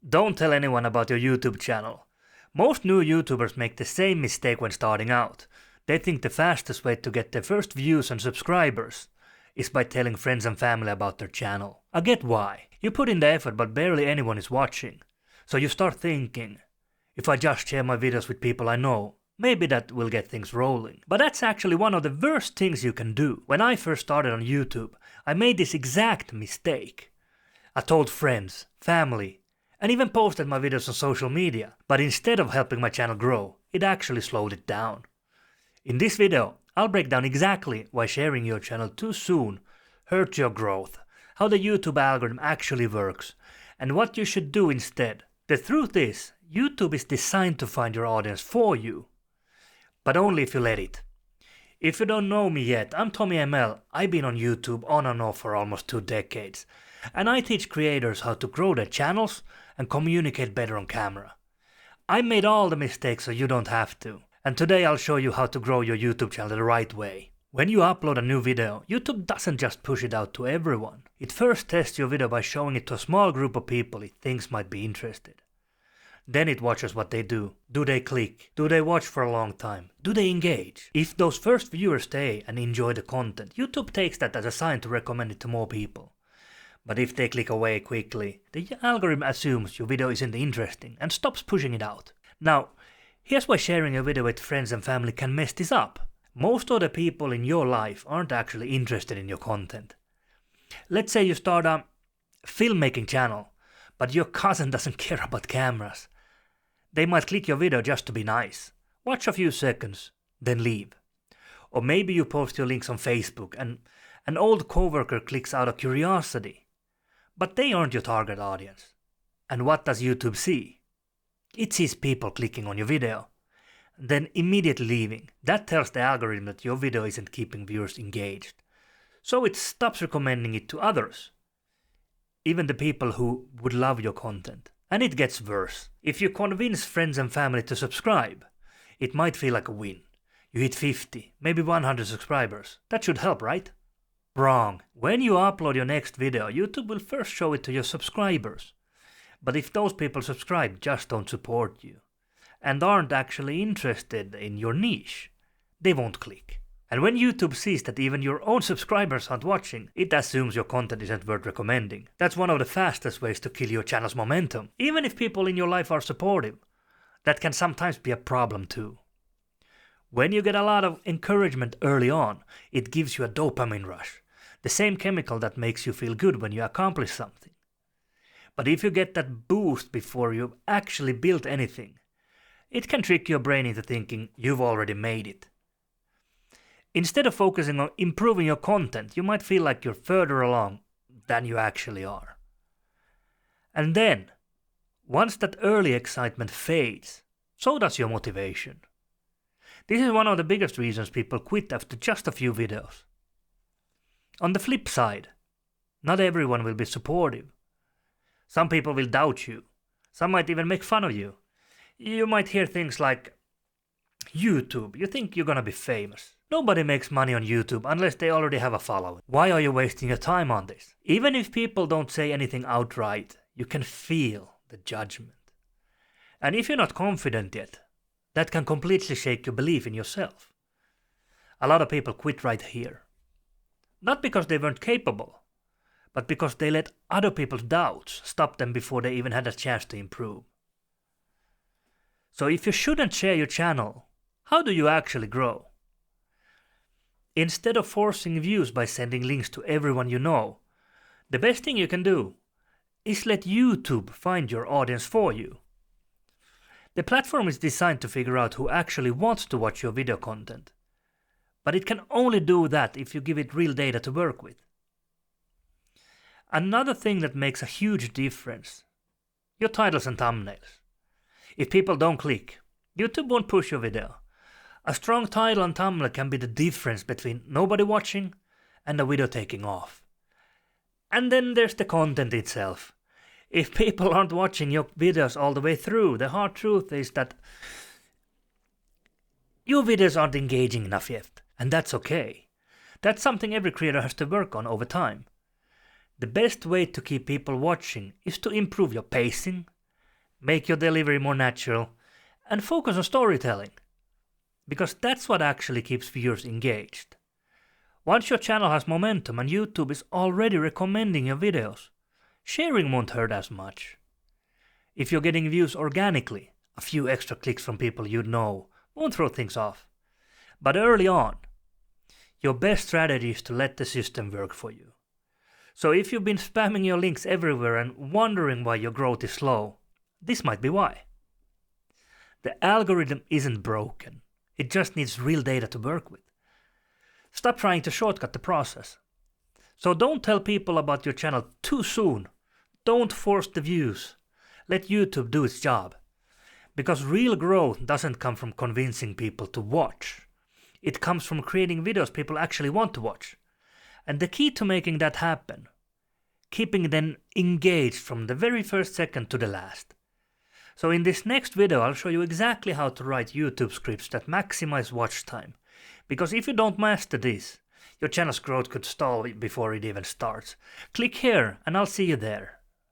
Don't tell anyone about your YouTube channel. Most new YouTubers make the same mistake when starting out. They think the fastest way to get their first views and subscribers is by telling friends and family about their channel. I get why. You put in the effort but barely anyone is watching. So you start thinking, if I just share my videos with people I know, maybe that will get things rolling. But that's actually one of the worst things you can do. When I first started on YouTube, I made this exact mistake. I told friends, family, and even posted my videos on social media, but instead of helping my channel grow, it actually slowed it down. In this video, I'll break down exactly why sharing your channel too soon hurts your growth, how the YouTube algorithm actually works, and what you should do instead. The truth is, YouTube is designed to find your audience for you, but only if you let it. If you don't know me yet, I'm Tommy ML. I've been on YouTube on and off for almost 2 decades, and I teach creators how to grow their channels and communicate better on camera. I made all the mistakes so you don't have to, and today I'll show you how to grow your YouTube channel the right way. When you upload a new video, YouTube doesn't just push it out to everyone. It first tests your video by showing it to a small group of people it thinks might be interested. Then it watches what they do. Do they click? Do they watch for a long time? Do they engage? If those first viewers stay and enjoy the content, YouTube takes that as a sign to recommend it to more people. But if they click away quickly, the algorithm assumes your video isn't interesting and stops pushing it out. Now, here's why sharing a video with friends and family can mess this up. Most of the people in your life aren't actually interested in your content. Let's say you start a filmmaking channel, but your cousin doesn't care about cameras. They might click your video just to be nice, watch a few seconds, then leave. Or maybe you post your links on Facebook and an old coworker clicks out of curiosity. But they aren't your target audience. And what does YouTube see? It sees people clicking on your video, then immediately leaving. That tells the algorithm that your video isn't keeping viewers engaged. So it stops recommending it to others, even the people who would love your content. And it gets worse. If you convince friends and family to subscribe, it might feel like a win. You hit 50, maybe 100 subscribers. That should help, right? Wrong. When you upload your next video, YouTube will first show it to your subscribers. But if those people subscribe just don't support you and aren't actually interested in your niche, they won't click. And when YouTube sees that even your own subscribers aren't watching, it assumes your content isn't worth recommending. That's one of the fastest ways to kill your channel's momentum. Even if people in your life are supportive, that can sometimes be a problem too. When you get a lot of encouragement early on, it gives you a dopamine rush. The same chemical that makes you feel good when you accomplish something. But if you get that boost before you've actually built anything, it can trick your brain into thinking you've already made it. Instead of focusing on improving your content, you might feel like you're further along than you actually are. And then, once that early excitement fades, so does your motivation. This is one of the biggest reasons people quit after just a few videos. On the flip side, not everyone will be supportive. Some people will doubt you. Some might even make fun of you. You might hear things like, YouTube, you think you're gonna be famous. Nobody makes money on YouTube unless they already have a following. Why are you wasting your time on this? Even if people don't say anything outright, you can feel the judgment. And if you're not confident yet, that can completely shake your belief in yourself. A lot of people quit right here. Not because they weren't capable, but because they let other people's doubts stop them before they even had a chance to improve. So if you shouldn't share your channel, how do you actually grow? Instead of forcing views by sending links to everyone you know, the best thing you can do is let YouTube find your audience for you. The platform is designed to figure out who actually wants to watch your video content. But it can only do that if you give it real data to work with. Another thing that makes a huge difference, your titles and thumbnails. If people don't click, YouTube won't push your video. A strong title and thumbnail can be the difference between nobody watching and a video taking off. And then there's the content itself. If people aren't watching your videos all the way through, the hard truth is that your videos aren't engaging enough yet. And that's okay. That's something every creator has to work on over time. The best way to keep people watching is to improve your pacing, make your delivery more natural, and focus on storytelling. Because that's what actually keeps viewers engaged. Once your channel has momentum and YouTube is already recommending your videos, sharing won't hurt as much. If you're getting views organically, a few extra clicks from people you know won't throw things off. But early on, your best strategy is to let the system work for you. So if you've been spamming your links everywhere and wondering why your growth is slow, this might be why. The algorithm isn't broken. It just needs real data to work with. Stop trying to shortcut the process. So don't tell people about your channel too soon. Don't force the views. Let YouTube do its job. Because real growth doesn't come from convincing people to watch. It comes from creating videos people actually want to watch. And the key to making that happen, keeping them engaged from the very first second to the last. So in this next video, I'll show you exactly how to write YouTube scripts that maximize watch time. Because if you don't master this, your channel's growth could stall before it even starts. Click here and I'll see you there.